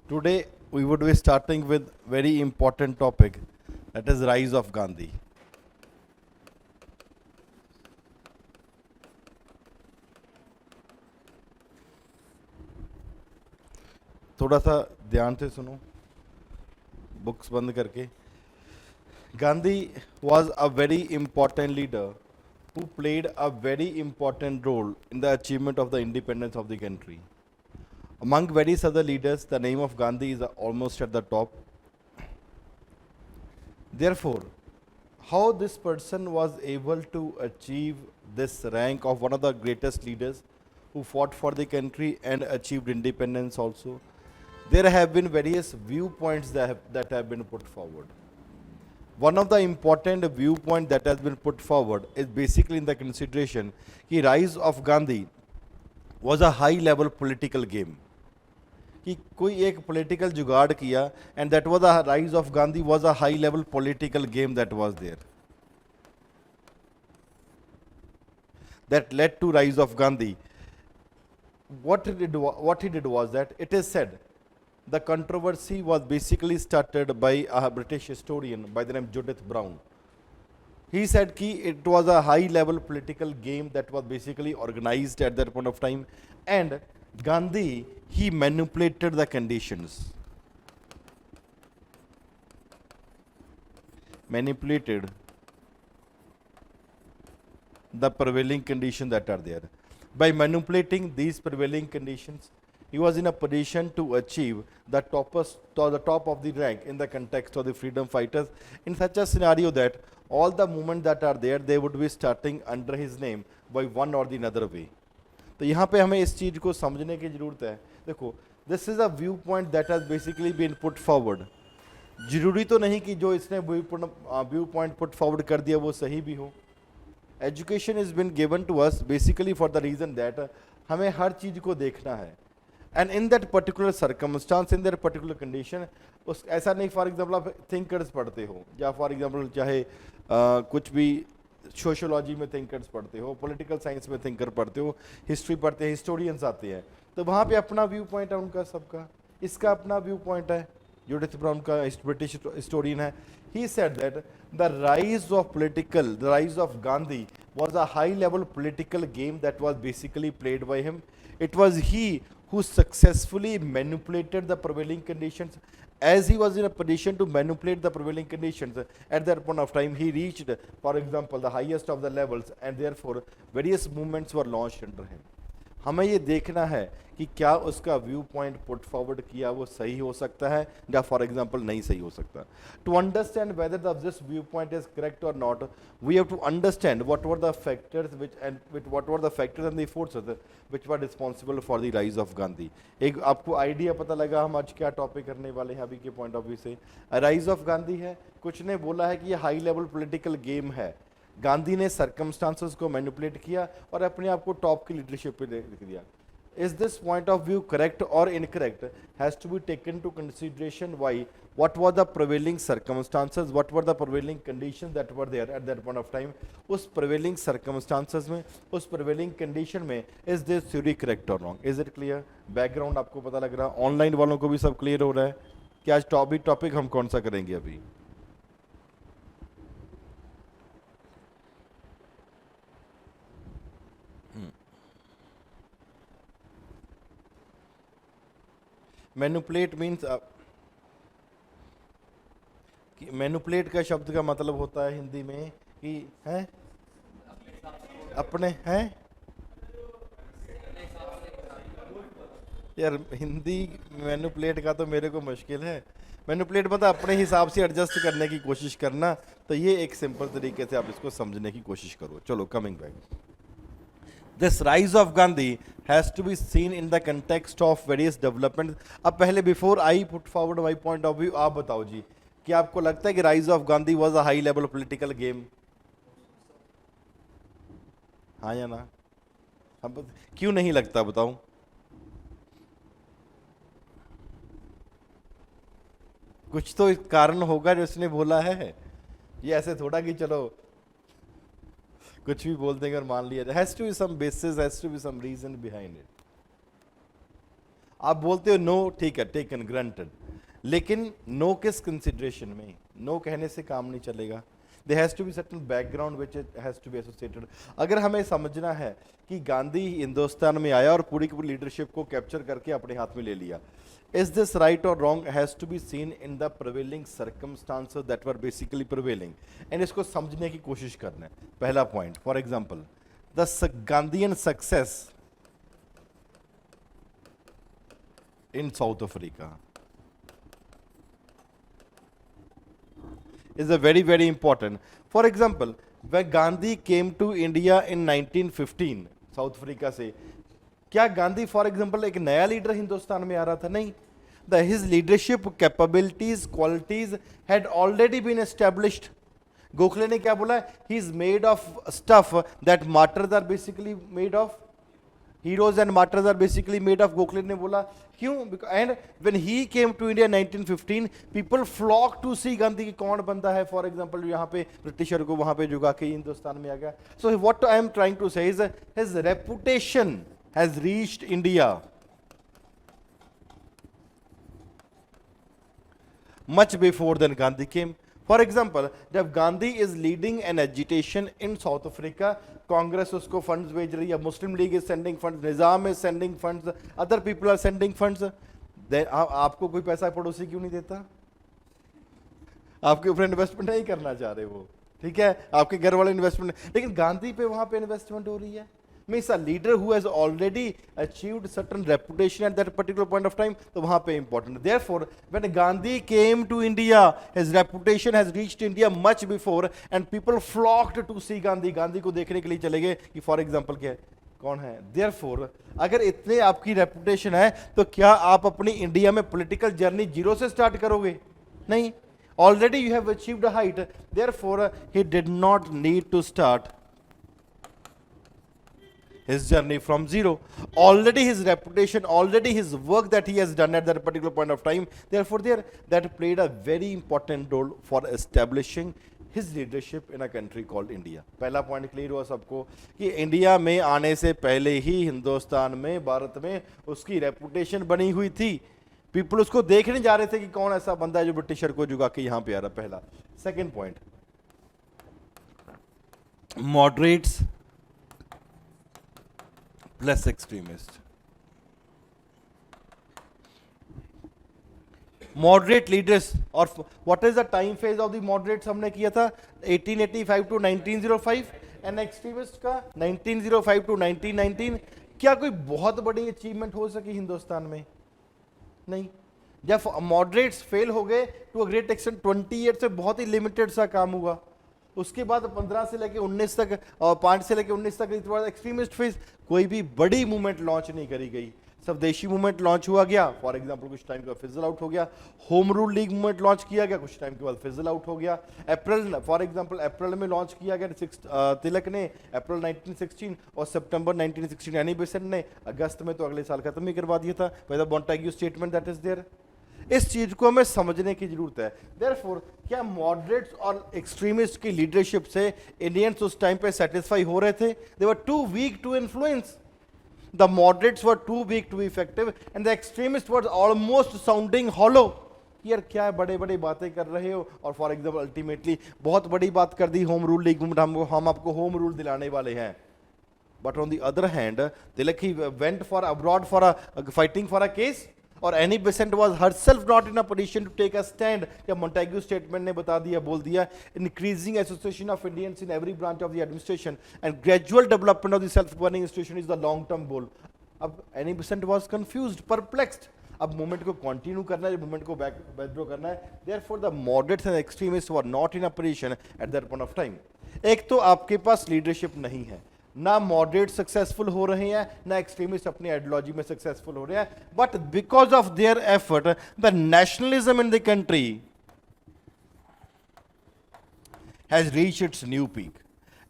Today we would be starting with very important topic, that is rise of Gandhi. थोड़ा सा ध्यान से सुनो, बुक्स बंद करके. Gandhi was a very important leader who played a very important role in the achievement of the independence of the country. Among various other leaders, the name of Gandhi is almost at the top. Therefore, how this person was able to achieve this rank of one of the greatest leaders who fought for the country and achieved independence also, there have been various viewpoints that have been put forward. One of the important viewpoint that has been put forward is basically in the consideration that rise of Gandhi was a high level political game. कि कोई एक political जुगाड़ किया and that was the rise of Gandhi was a high level political game that was there that led to rise of Gandhi. What he did was that it is said the controversy was basically started by a British historian by the name Judith Brown. He said कि it was a high level political game that was basically organized at that point of time, and Gandhi, he manipulated the conditions. Manipulated the prevailing conditions that are there. By manipulating these prevailing conditions, he was in a position to achieve the top of the rank in the context of the freedom fighters in such a scenario that all the movements that are there, they would be starting under his name by one or the another way. तो यहाँ पे हमें इस चीज़ को समझने की ज़रूरत है. देखो, this is a view point that has basically been put forward. जरूरी तो नहीं कि जो इसने व्यू पॉइंट पुट फॉरवर्ड कर दिया वो सही भी हो. Education is been given to us basically for the reason that हमें हर चीज़ को देखना है, and in that particular circumstance, in that particular condition. उस ऐसा नहीं फॉर एग्जाम्पल आप थिंकर्स पढ़ते हो, या फॉर एग्जाम्पल चाहे कुछ भी सोशोलॉजी में थिंकर्स पढ़ते हो, पॉलिटिकल साइंस में थिंकर पढ़ते हो, हिस्ट्री पढ़ते हैं, हिस्टोरियंस आते हैं, तो वहाँ पे अपना व्यू पॉइंट है उनका, सबका. इसका अपना व्यू पॉइंट है. जूडिथ ब्राउन का ब्रिटिश हिस्टोरियन है. He said that the rise of Gandhi was a high level political game that was basically played by him. It was he who successfully manipulated the prevailing conditions. As he was in a position to manipulate the prevailing conditions, at that point of time he reached, for example, the highest of the levels, and therefore various movements were launched under him. हमें ये देखना है कि क्या उसका view point put forward किया वो सही हो सकता है या फॉर एग्जांपल नहीं सही हो सकता. To understand whether this viewpoint is correct और not, we have to understand what were the factors and the forces which were responsible for the rise of Gandhi. एक आपको आइडिया पता लगा हम आज क्या टॉपिक करने वाले हैं अभी के पॉइंट ऑफ व्यू से. राइज ऑफ गांधी है, कुछ ने बोला है कि ये हाई लेवल पॉलिटिकल गेम है. गांधी ने सर्कमस्टांसेस को मैनिपुलेट किया और अपने आप को टॉप की लीडरशिप पे लिख दिया. Is this point of view correct और incorrect has to be taken to consideration. Why? What were the prevailing circumstances, what were the prevailing conditions that were there at that point of time. उस prevailing circumstances में, उस prevailing condition में, is this theory correct और wrong? Is it clear? Background आपको पता लग रहा है? ऑनलाइन वालों को भी सब क्लियर हो रहा है कि आज टॉपिक हम कौन सा करेंगे अभी? मैनिपुलेट मीन्स, मैनिपुलेट का शब्द का मतलब होता है हिंदी में कि है अपने हैं. यार हिंदी मैनिपुलेट का तो मेरे को मुश्किल है. मैनिपुलेट मतलब अपने हिसाब से एडजस्ट करने की कोशिश करना. तो ये एक सिंपल तरीके से आप इसको समझने की कोशिश करो. चलो, coming back. This rise of Gandhi has to be seen in the context of various developments. अब पहले before I put forward my point of view, आप बताओ जी, कि आपको लगता है कि rise of Gandhi was a high level political game? हाँ या ना? अब क्यों नहीं लगता बताओ? कुछ तो कारण होगा जो इसने बोला है. ये ऐसे थोड़ा कि चलो कुछ भी बोल देंगे और मान लिया जाए. Has to be some basis, has to be some reason behind it. आप बोलते हो नो, ठीक है, टेकन ग्रांटेड, लेकिन नो किस कंसिडरेशन में? नो कहने से काम नहीं चलेगा. There has to be certain background which it has to be associated. अगर हमें समझना है कि गांधी हिंदुस्तान में आया और पूरी की पूरी लीडरशिप को कैप्चर करके अपने हाथ में ले लिया, is this right or wrong has to be seen in the prevailing circumstances that were basically prevailing. And इसको समझने की कोशिश करना है. पहला point, for example, the Gandhian success in South Africa is a very, very important. For example, when Gandhi came to India in 1915, South Africa से, क्या Gandhi for example एक नया लीडर हिंदुस्तान में आ रहा था? नहीं. His leadership capabilities, qualities had already been established. Gokhale ने क्या बोला? He is made of stuff that martyrs are basically made of. Heroes and martyrs are basically made of. Gokhale ने बोला क्यों? And when he came to India in 1915, people flocked to see Gandhi की कौन बंदा है फॉर एग्जाम्पल यहाँ पे britisher को वहां पे जुगा के हिंदुस्तान में आ गया. So what I am trying to say is his reputation has reached India much before than Gandhi came. For example, जब Gandhi is leading an agitation in South Africa, Congress उसको फंड्स भेज रही है, Muslim League is sending funds, Nizam is sending funds, other people are sending funds. आपको कोई पैसा पड़ोसी क्यों नहीं देता? आपके ऊपर इन्वेस्टमेंट नहीं करना चाह रहे वो, ठीक है, आपके घर वाले इन्वेस्टमेंट, लेकिन गांधी पे वहां पे इन्वेस्टमेंट हो रही है. Means a leader who has already achieved certain reputation at that particular point of time, तो वहां पे important. Therefore, when Gandhi came to India, his reputation has reached India much before, and people flocked to see Gandhi. Gandhi को देखने के लिए चले गए कि फॉर एग्जाम्पल क्या कौन है. Therefore, अगर इतने आपकी रेपुटेशन है तो क्या आप अपनी इंडिया में पॉलिटिकल जर्नी जीरो से स्टार्ट करोगे? नहीं. Already you have achieved a height. Therefore, he did not need to start his journey from zero. Already his reputation, already his work that he has done at that particular point of time, therefore that played a very important role for establishing his leadership in a country called India. पहला point clear हुआ सबको कि India में आने से पहले ही हिंदुस्तान में, भारत में उसकी रेपुटेशन बनी हुई थी. पीपल उसको देखने जा रहे थे कि कौन ऐसा बंदा है जो ब्रिटिशर को जुगा के यहाँ पे आ रहा. पहला. Second point, moderates plus extremist. Moderate leaders, और what is the time phase of the moderates हमने किया था 1885 टू 1905, एंड एक्सट्रीमिस्ट का 1905 टू 1919. क्या कोई बहुत बड़ी अचीवमेंट हो सकी हिंदुस्तान में? नहीं. जब मॉडरेट्स फेल हो गए to a great extent 20 year से बहुत ही लिमिटेड सा काम हुआ. उसके बाद 15 से लेके 19 तक और 5 से लेके 19 तक एक्सट्रीमिस्ट फेज, कोई भी बड़ी मूवमेंट लॉन्च नहीं करी गई. स्वदेशी मूवमेंट लॉन्च हुआ गया, फॉर एग्जांपल कुछ टाइम के बाद फिजल आउट हो गया. Home rule league movement launch किया गया, कुछ टाइम के बाद फिजल आउट हो गया. अप्रैल, फॉर एग्जांपल अप्रैल में लॉन्च किया गया तिलक ने अप्रैल 1916, और सितंबर 1916 एनी बेसेंट ने अगस्त में तो अगले साल खत्म ही करवा दिया था. The Montague statement that is there. इस चीज को हमें समझने की जरूरत है. देयरफॉर क्या मॉडरेट्स और एक्सट्रीमिस्ट की लीडरशिप से इंडियंस उस टाइम पे सेटिस्फाई हो रहे थे? They were too weak to influence. The moderates were too weak to be effective, and the extremist were almost sounding hollow. यार क्या बड़े बड़े बातें कर रहे हो, और फॉर एग्जाम्पल अल्टीमेटली बहुत बड़ी बात कर दी होम रूल लीग मूवमेंट, हम आपको होम रूल दिलाने वाले हैं. But on the other hand Tilak he went for abroad for fighting for a case, और Annie Besant was herself not in a position to take a stand. या Montague statement ने बता दिया, बोल दिया, increasing association of Indians in every branch of the administration and gradual development of the self governing institution is the long term goal. अब Annie Besant was confused, perplexed. अब movement को continue करना है, मूवमेंट को बैकड्रॉ करना है. Therefore the moderates and extremist were not in a position at that point of time. एक तो आपके पास लीडरशिप नहीं है, ना मॉडरेट सक्सेसफुल हो रहे हैं, ना एक्सट्रीमिस्ट अपनी आइडियोलॉजी में सक्सेसफुल हो रहे हैं. But because of their effort the nationalism in the country has reached it's new peak,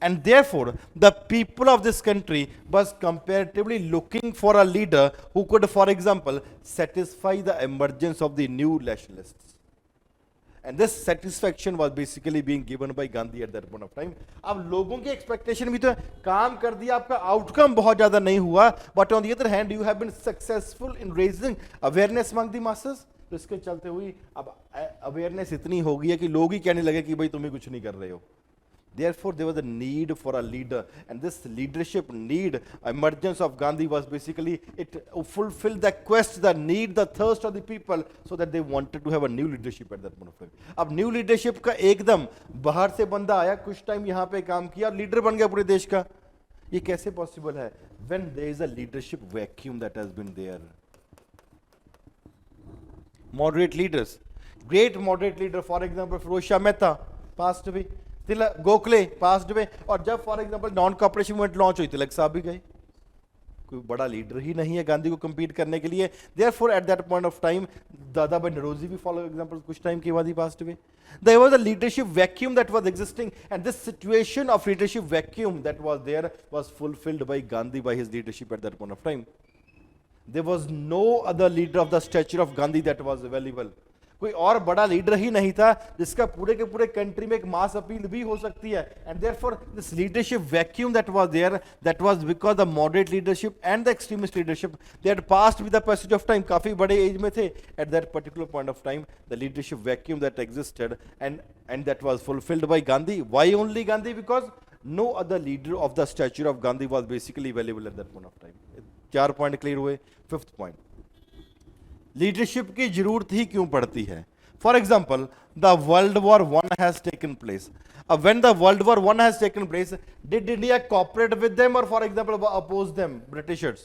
and therefore the people of this country was comparatively looking for a leader who could, for example, satisfy the emergence of the new nationalists. and this satisfaction was basically being given by Gandhi at that point of time. अब लोगों की expectation भी तो है, काम कर दिया, आपका आउटकम बहुत ज्यादा नहीं हुआ, but on the other hand you have been successful in raising awareness among the masses. तो इसके चलते हुई अब अवेयरनेस इतनी हो गई है कि लोग ही कहने लगे कि भाई तुम ही कुछ नहीं कर रहे हो. Therefore, there was a need for a leader, and this leadership need, emergence of Gandhi was basically, it fulfilled the quest, the need, the thirst of the people, so that they wanted to have a new leadership at that point of time. अब new leadership का एकदम बाहर से बंदा आया, कुछ time यहाँ पे काम किया, लीडर बन गया पूरे देश का. ये कैसे पॉसिबल है? When there is a leadership vacuum that has been there. Moderate leaders, great moderate leader, for example, Firoz Shah Mehta passed away. Tilak Gokhale passed away. और जब for example non cooperation movement launch हुई, तिलक साहब भी गए. कोई बड़ा leader ही नहीं है गांधी को compete करने के लिए. Therefore, at that point of time, दादा भाई नौरोजी भी फॉर एग्जांपल कुछ टाइम के बाद ही passed away. There was a leadership vacuum that was existing, and this situation of leadership vacuum that was there was fulfilled by Gandhi by his leadership at that point of time. There was no other leader of the stature of Gandhi that was available. कोई और बड़ा leader ही नहीं था जिसका पूरे के पूरे country में एक मास अपील भी हो सकती है. And therefore this leadership vacuum that was there, that was because the moderate leadership and the extremist leadership they had passed with the passage of time. काफी बड़े एज में थे at that particular point of time. The leadership vacuum that existed and that was fulfilled by Gandhi. Why only Gandhi? Because no other leader of the stature of Gandhi was basically available at that point of time. 4 point clear हुए. 5th point, leadership की जरूरत ही क्यों पड़ती है? For example, the World War I has taken place. When the World War I has taken place, did India cooperate with them or, for example, oppose them? Britishers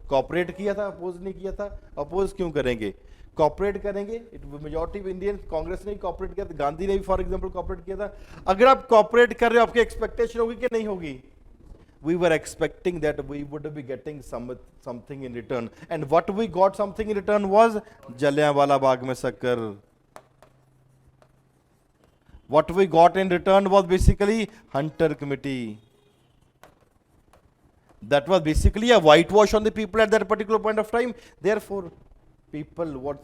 cooperate किया था, oppose नहीं किया था. Oppose क्यों करेंगे? Cooperate करेंगे. Majority of Indian Congress ने cooperate किया था, गांधी ने भी for example cooperate किया था. अगर आप cooperate कर रहे हो, आपकी expectation होगी कि नहीं होगी? We were expecting that we would be getting something in return, and what we got something in return was Jallianwala Bagh में शक्कर. What we got in return was basically Hunter Committee. That was basically a whitewash on the people at that particular point of time. Therefore, people were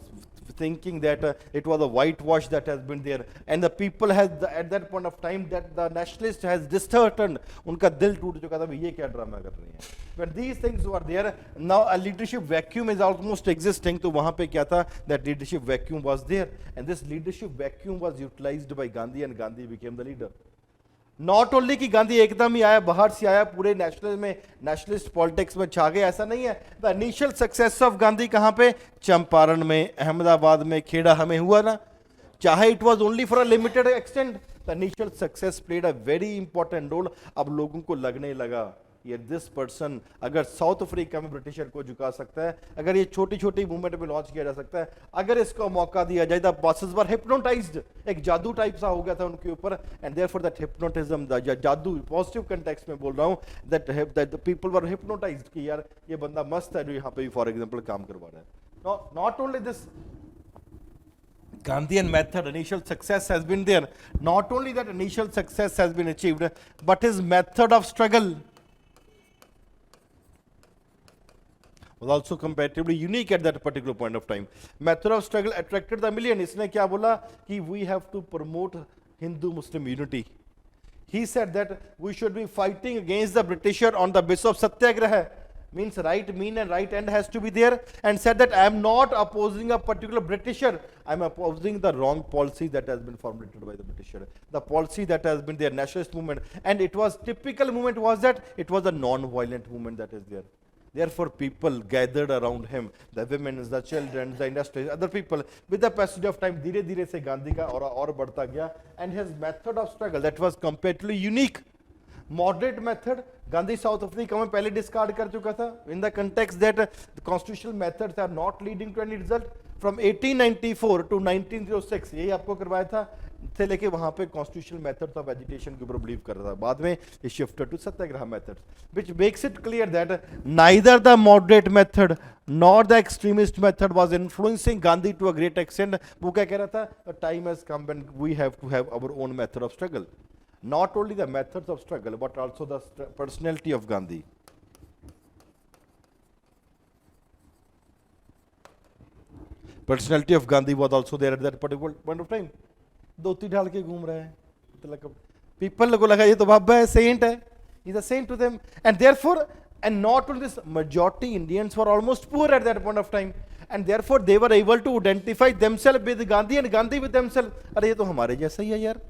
thinking that it was a whitewash that has been there, and the people has at that point of time that the nationalist has disheartened. उनका दिल टूट चुका था, ये क्या drama कर रही हैं. When these things were there, now a leadership vacuum is almost existing. तो वहाँ पे क्या था? That leadership vacuum was there, and this leadership vacuum was utilized by Gandhi, and Gandhi became the leader. Not only कि गांधी एकदम ही आया, बाहर से आया, पूरे नेशनल में नेशनलिस्ट पॉलिटिक्स में छा गए, ऐसा नहीं है. The initial success of Gandhi कहाँ पे? चंपारण में, अहमदाबाद में, खेड़ा हमें हुआ ना. चाहे it was only for a limited extent, the initial success played a very important role. अब लोगों को लगने लगा ये दिस पर्सन अगर साउथ अफ्रीका में ब्रिटिशर को झुका सकता है, अगर ये छोटी छोटी मूवमेंट में लॉन्च किया जा सकता है, अगर इसको मौका दिया जाए. The bosses were hypnotised. एक जादू टाइप सा हो गया था उनके ऊपर. एंड देयरफॉर दैट हिप्नोटिज्म, जादू पॉजिटिव कंटेक्स्ट में बोल रहा हूं, that the people were hypnotised कि यार ये बंदा मस्त है जो यहाँ पे फॉर एग्जांपल काम करवा रहा है. Not only this Gandhian method, initial success has been there. Not only that initial success has been achieved, but his method of struggle was also comparatively unique at that particular point of time. Method of struggle attracted the million. इसने क्या बोला कि we have to promote Hindu-Muslim unity. He said that we should be fighting against the Britisher on the basis of satyagraha. Means right mean and right end has to be there, and said that I am not opposing a particular Britisher, I am opposing the wrong policy that has been formulated by the Britisher, the policy that has been their nationalist movement. And it was typical movement was that it was a non-violent movement that is there. Therefore, people gathered around him, the women, the children, the industry, other people. With the passage of time, धीरे धीरे से गांधी का और बढ़ता गया, and his method of struggle that was completely unique. Moderate method, Gandhi South Africa में पहले discard कर चुका था. In the context that the constitutional methods are not leading to any result. From 1894 to 1906 यही आपको करवाया था, थे लेके वहां पे constitutional methods of agitation के ऊपर believe कर रहा था. बाद में it shifted to satyagraha methods, which makes it clear that neither the moderate method nor the extremist method was influencing Gandhi to a great extent. वो क्या कह रहा था? The time has come when we have to have our own method of struggle. Not only the methods of struggle, but also the personality of Gandhi. Personality of Gandhi was also there at that particular point of time. धोती डाल के घूम रहा है, मतलब people को लगा ये तो बाबा है, सेंट है, he's a saint to them. And therefore, and not only this, majority Indians were almost poor at that point of time, and therefore they were able to identify themselves with Gandhi and Gandhi with themselves. अरे ये तो हमारे जैसा ही है यार,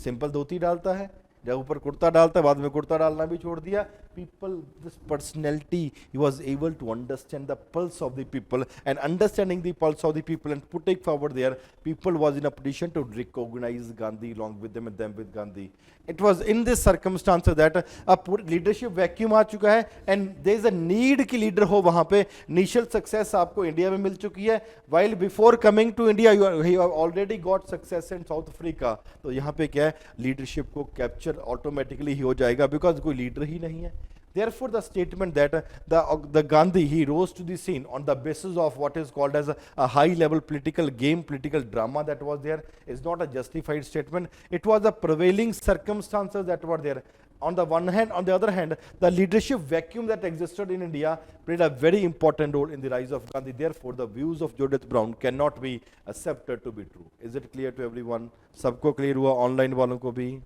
simple धोती डालता है, जब ऊपर कुर्ता डालता है, बाद में कुर्ता डालना भी छोड़ दिया. People, this personality, he was able to understand the pulse of the people, and understanding the pulse of the people and putting forward there, people was in a position to recognize Gandhi along with them and them with Gandhi. It was in this circumstance that a leadership vacuum आ चुका है, and there is a need कि leader हो वहाँ पे. Initial success आपको India में मिल चुकी है, while before coming to India you have already got success in South Africa. तो यहाँ पे क्या है, leadership को capture automatically ही हो जाएगा, because कोई leader ही नहीं है. Therefore, the statement that the Gandhi, he rose to the scene on the basis of what is called as a high-level political game, political drama that was there, is not a justified statement. It was the prevailing circumstances that were there. On the one hand, on the other hand, the leadership vacuum that existed in India played a very important role in the rise of Gandhi. Therefore, the views of Judith Brown cannot be accepted to be true. Is it clear to everyone? सबको clear हुआ, online वालों को भी?